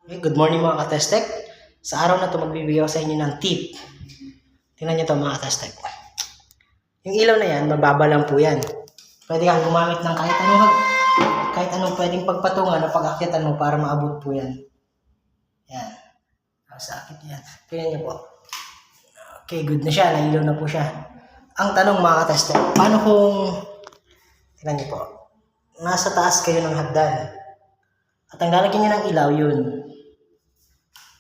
Okay, good morning mga katestek. Sa araw na to magbibigay ako sa inyo ng tip. Tingnan nyo to mga katestek. Yung ilaw na yan, mababa lang po yan. Pwede kang gumamit ng kahit anong pwedeng pagpatungan o pag-akyatan mo para maabot po yan. Yan. Sa akit yan. Tingnan nyo po. Okay, good na siya. Nailaw na po siya. Ang tanong mga katestek, paano kung, tingnan nyo po, nasa taas kayo ng hagdan at ang lalagyan nyo ng ilaw yun.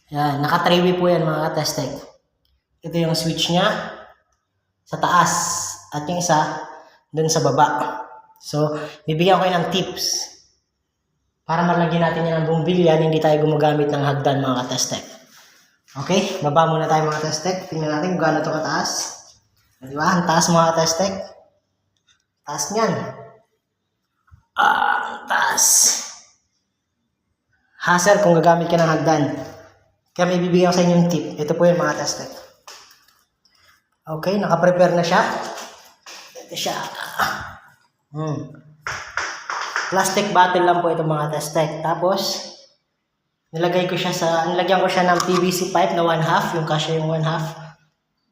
Yan, naka-3-way po yan mga katestek. Ito yung switch niya sa taas at yung isa dun sa baba. So, bibigyan ko kayo ng tips para malagyan natin yan ng bumbilyan, hindi tayo gumagamit ng hagdan mga katestek. Okay, baba muna tayo mga katestek. Tingnan natin kung gaano ito kataas. Di ba? Ang taas mga katestek. Taas niyan. Ang taas. Hassle kung gagamit ka ng hagdan. Kaya may bibigyan ko sa inyo yung tip. Ito po yung mga testek. Okay, naka-prepare na siya. Ito siya. Plastic bottle lang po ito mga testek. Tapos, nilagyan ko siya ng PVC pipe na 1/2. Yung kasya yung 1/2.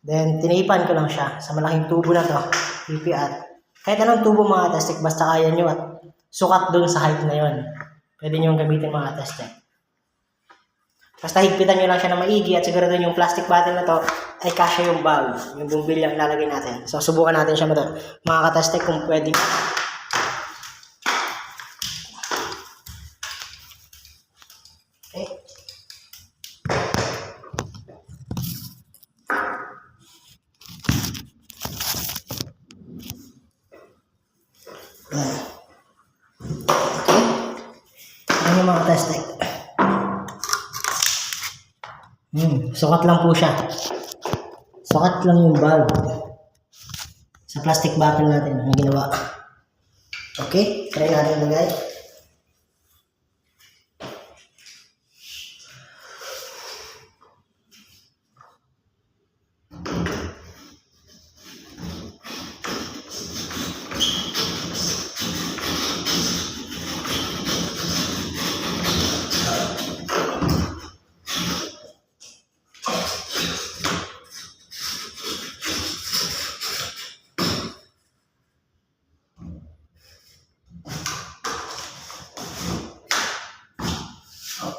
Then, tinaipan ko lang siya sa malaking tubo na to. PPR. Kahit anong tubo mga testek, basta kaya nyo at sukat dun sa height na yon. Pwede nyo gamitin mga testek. Basta higpitan nyo lang siya na maigi at siguro doon yung plastic bottle na to ay kasya yung valve, yung bumbilya ang lalagay natin. So, subukan natin siya mga katestek kung pwede. Okay. Okay. Ano yung mga katestek? Sukat lang po siya. Sukat lang yung valve sa plastic bottle natin ang ginawa. Okay, try natin ilagay.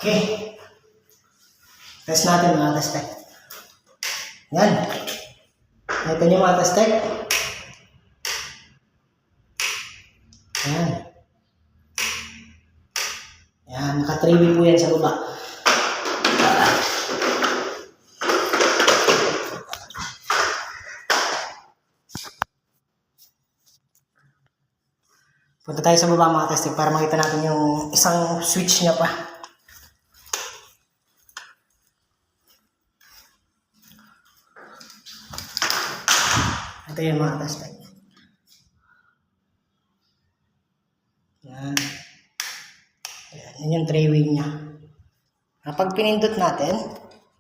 Okay. Test natin mga testek. Yan. Ito nyo mga testek. Yan. Yan. Naka-3-way po yan sa baba. Punta tayo sa baba mga testek para makita natin yung isang switch niya pa. Ito yung mga testek. Yan. Yan yung 3-way niya. Kapag pinindot natin,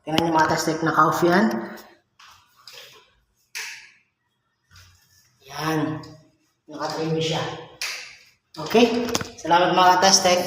tingnan yung mga testek, naka-off yan. Yan. Naka-3-way siya. Okay? Salamat mga testek.